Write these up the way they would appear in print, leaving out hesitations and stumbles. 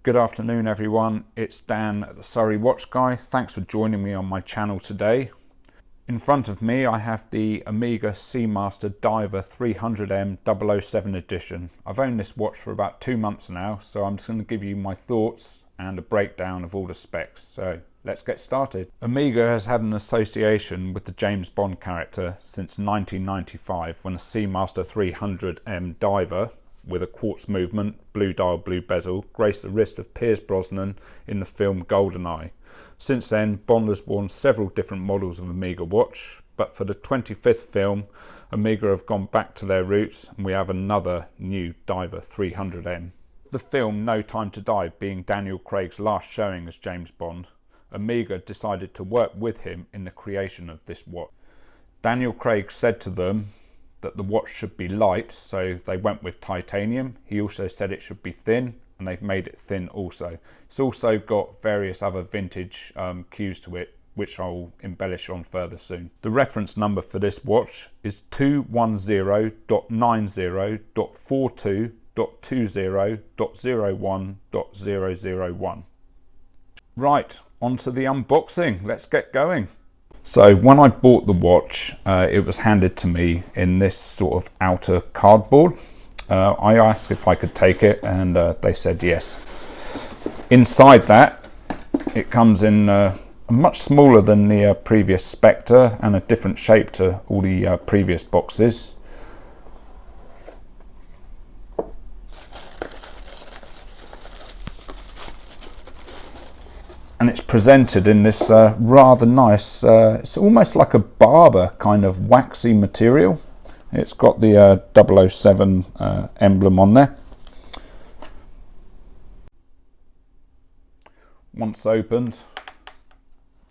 Good afternoon everyone, it's Dan at the Surrey Watch Guy. Thanks for joining me on my channel today. In front of me I have the Omega Seamaster Diver 300M 007 edition. I've owned this watch for about 2 months now, so I'm just going to give you my thoughts and a breakdown of all the specs. So let's get started. Omega has had an association with the James Bond character since 1995 when a Seamaster 300M Diver with a quartz movement, blue dial, blue bezel, graced the wrist of Pierce Brosnan in the film GoldenEye. Since then, Bond has worn several different models of Omega watch, but for the 25th film, Omega have gone back to their roots and we have another new Diver 300M. The film No Time to Die being Daniel Craig's last showing as James Bond, Omega decided to work with him in the creation of this watch. Daniel Craig said to them that the watch should be light, so they went with titanium. He also said it should be thin, and they've made it thin also. It's also got various other vintage cues to it, which I'll embellish on further soon. The reference number for this watch is 210.90.42.20.01.001. Right, on to the unboxing. Let's get going. So when I bought the watch, it was handed to me in this sort of outer cardboard. I asked if I could take it and they said yes. Inside that, it comes in much smaller than the previous Spectre and a different shape to all the previous boxes. And it's presented in this rather nice, it's almost like a barber kind of waxy material. It's got the 007 emblem on there. Once opened,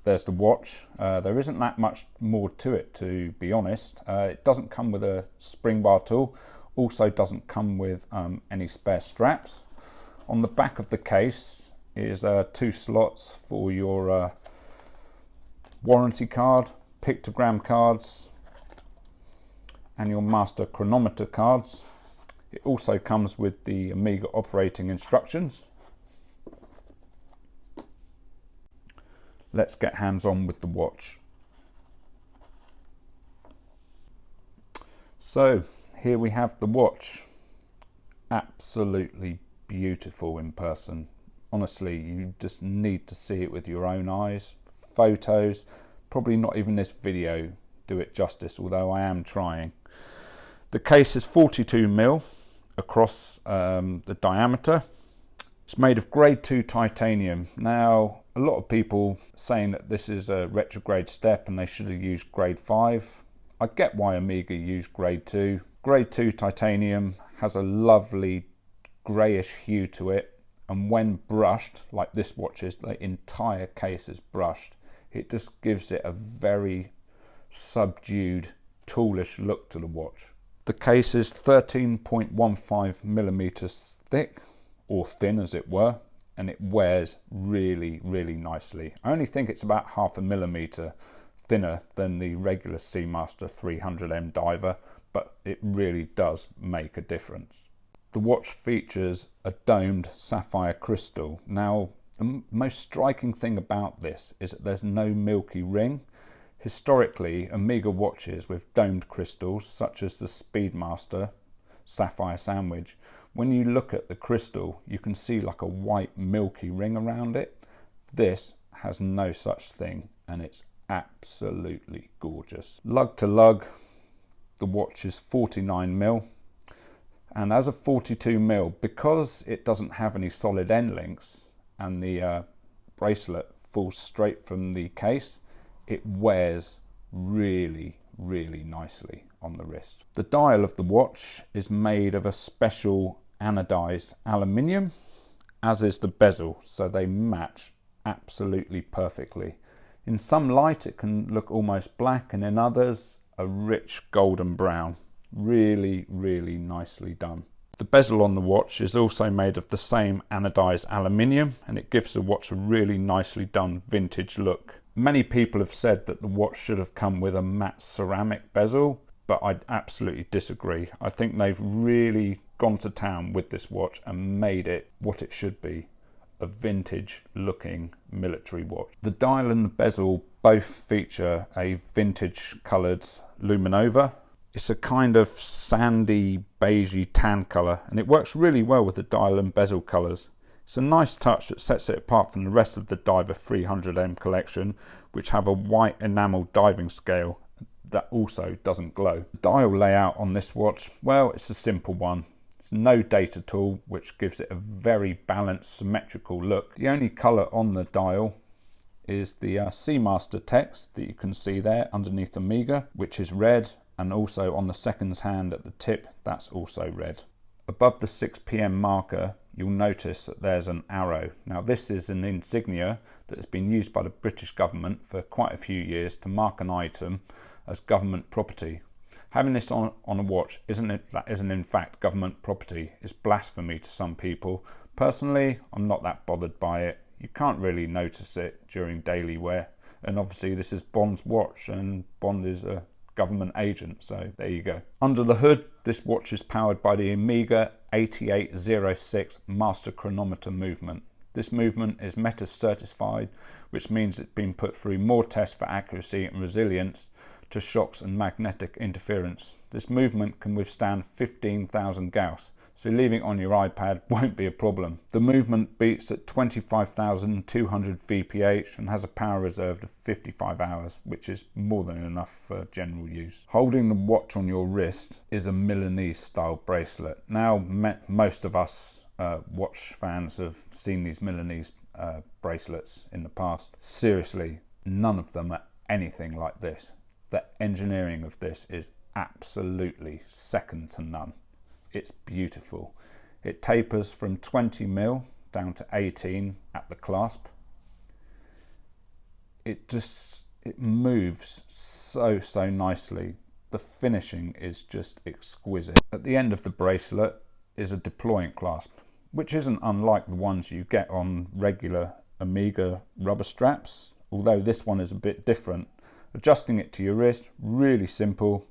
there's the watch. There isn't that much more to it, to be honest. It doesn't come with a spring bar tool, also doesn't come with any spare straps. On the back of the case is 2 slots for your warranty card, pictogram cards and your master chronometer cards. It also comes with the Omega operating instructions. Let's get hands on with the watch. So here we have the watch. Absolutely beautiful in person. Honestly, you just need to see it with your own eyes. Photos, probably not even this video do it justice, although I am trying. The case is 42mm across the diameter. It's made of grade 2 titanium. Now, a lot of people saying that this is a retrograde step and they should have used grade 5. I get why Omega used grade 2. Grade 2 titanium has a lovely greyish hue to it. And when brushed, like this watch is, the entire case is brushed, it just gives it a very subdued, toolish look to the watch. The case is 13.15mm thick, or thin as it were, and it wears really, really nicely. I only think it's about 0.5 millimeter thinner than the regular Seamaster 300M Diver, but it really does make a difference. The watch features a domed sapphire crystal. Now, the most striking thing about this is that there's no milky ring. Historically, Omega watches with domed crystals, such as the Speedmaster Sapphire Sandwich, when you look at the crystal, you can see like a white milky ring around it. This has no such thing, and it's absolutely gorgeous. Lug to lug, the watch is 49mm. And as a 42mm, because it doesn't have any solid end links and the bracelet falls straight from the case, it wears really, really nicely on the wrist. The dial of the watch is made of a special anodized aluminium, as is the bezel, so they match absolutely perfectly. In some light it can look almost black, and in others a rich golden brown. Really, really nicely done. The bezel on the watch is also made of the same anodized aluminium, and it gives the watch a really nicely done vintage look. Many people have said that the watch should have come with a matte ceramic bezel, but I absolutely disagree. I think they've really gone to town with this watch and made it what it should be. a vintage looking military watch. The dial and the bezel both feature a vintage coloured luminova. It's a kind of sandy, beigey tan colour, and it works really well with the dial and bezel colours. It's a nice touch that sets it apart from the rest of the Diver 300M collection, which have a white enamel diving scale that also doesn't glow. The dial layout on this watch, well, it's a simple one. It's no data tool, which gives it a very balanced, symmetrical look. The only colour on the dial is the Seamaster text that you can see there underneath Omega, which is red, and also on the seconds hand at the tip, that's also red. Above the 6 PM marker, you'll notice that there's an arrow. Now this is an insignia that has been used by the British government for quite a few years to mark an item as government property. Having this on a watch that isn't in fact government property is blasphemy to some people. Personally, I'm not that bothered by it. You can't really notice it during daily wear, and obviously this is Bond's watch, and Bond is a government agent, so there you go. Under the hood, this watch is powered by the Omega 8806 master chronometer movement. This movement is META certified, which means it's been put through more tests for accuracy and resilience to shocks and magnetic interference. This movement can withstand 15,000 Gauss, so leaving it on your iPad won't be a problem. The movement beats at 25,200 VPH and has a power reserve of 55 hours, which is more than enough for general use. Holding the watch on your wrist is a Milanese style bracelet. Now, most of us watch fans have seen these Milanese bracelets in the past. Seriously, none of them are anything like this. The engineering of this is absolutely second to none. It's beautiful. It tapers from 20mm down to 18 at the clasp. It moves so nicely. The finishing is just exquisite. At the end of the bracelet is a deployant clasp, which isn't unlike the ones you get on regular Omega rubber straps, although this one is a bit different. Adjusting it to your wrist, really simple.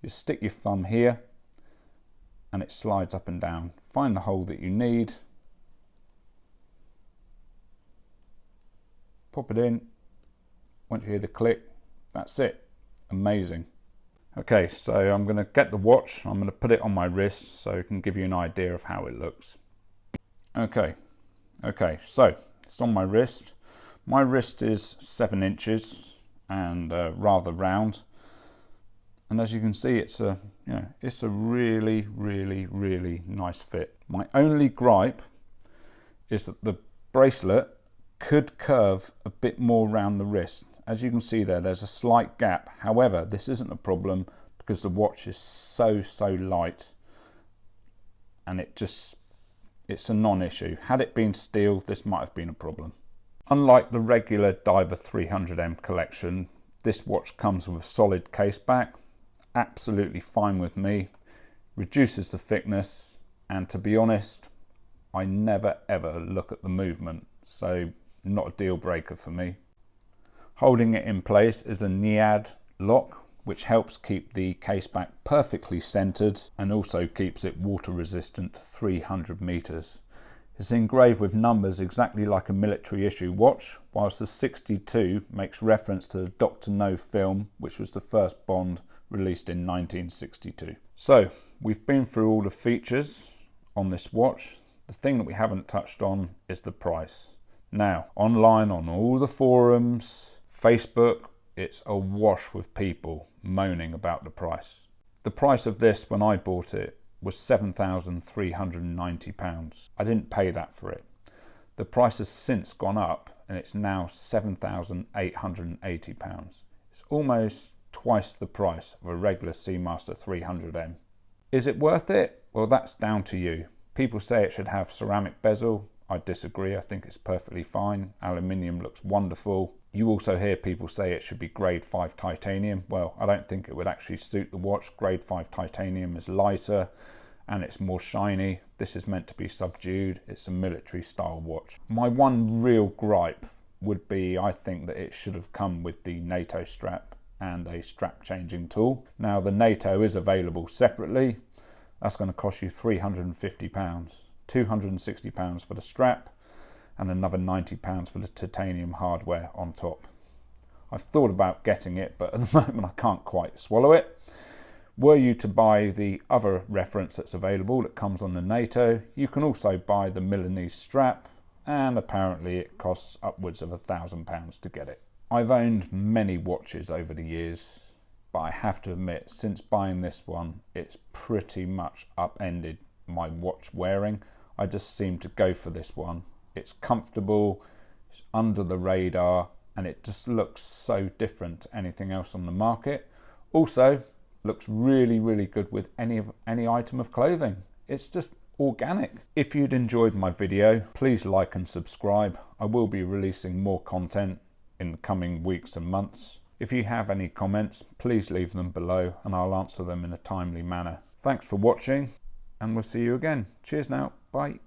You stick your thumb here and it slides up and down. Find the hole that you need, pop it in. Once you hear the click, that's it. Amazing. Okay, so I'm going to get the watch, I'm going to put it on my wrist so I can give you an idea of how it looks. Okay, so it's on my wrist. My wrist is 7 inches and rather round. And as you can see, it's a really nice fit. My only gripe is that the bracelet could curve a bit more around the wrist. As you can see there's a slight gap. However, this isn't a problem because the watch is so light, and it's a non-issue. Had it been steel, this might have been a problem. Unlike the regular Diver 300M collection, this watch comes with a solid case back. Absolutely fine with me, reduces the thickness, and to be honest, I never ever look at the movement, so not a deal breaker for me. Holding it in place is a NIAD lock, which helps keep the case back perfectly centered and also keeps it water resistant to 300 meters. It's engraved with numbers exactly like a military issue watch, whilst the 62 makes reference to the Dr. No film, which was the first Bond released in 1962. So we've been through all the features on this watch. The thing that we haven't touched on is the price. Now, online on all the forums, Facebook, it's awash with people moaning about the price. The price of this when I bought it was £7,390. I didn't pay that for it. The price has since gone up and it's now £7,880. It's almost twice the price of a regular Seamaster 300M. Is it worth it? Well, that's down to you. People say it should have ceramic bezel. I disagree. I think it's perfectly fine. Aluminium looks wonderful. You also hear people say it should be grade 5 titanium. Well, I don't think it would actually suit the watch. Grade 5 titanium is lighter and it's more shiny. This is meant to be subdued. It's a military style watch. My one real gripe would be, I think that it should have come with the NATO strap and a strap changing tool. Now the NATO is available separately. That's going to cost you £350, £260 for the strap and another £90 for the titanium hardware on top. I've thought about getting it, but at the moment I can't quite swallow it. Were you to buy the other reference that's available that comes on the NATO, you can also buy the Milanese strap, and apparently it costs upwards of £1,000 to get it. I've owned many watches over the years, but I have to admit, since buying this one, it's pretty much upended my watch wearing. I just seem to go for this one. It's comfortable, it's under the radar, and it just looks so different to anything else on the market. Also, looks really, really good with any item of clothing. It's just organic. If you'd enjoyed my video, please like and subscribe. I will be releasing more content in the coming weeks and months. If you have any comments, please leave them below and I'll answer them in a timely manner. Thanks for watching, and we'll see you again. Cheers now. Bye.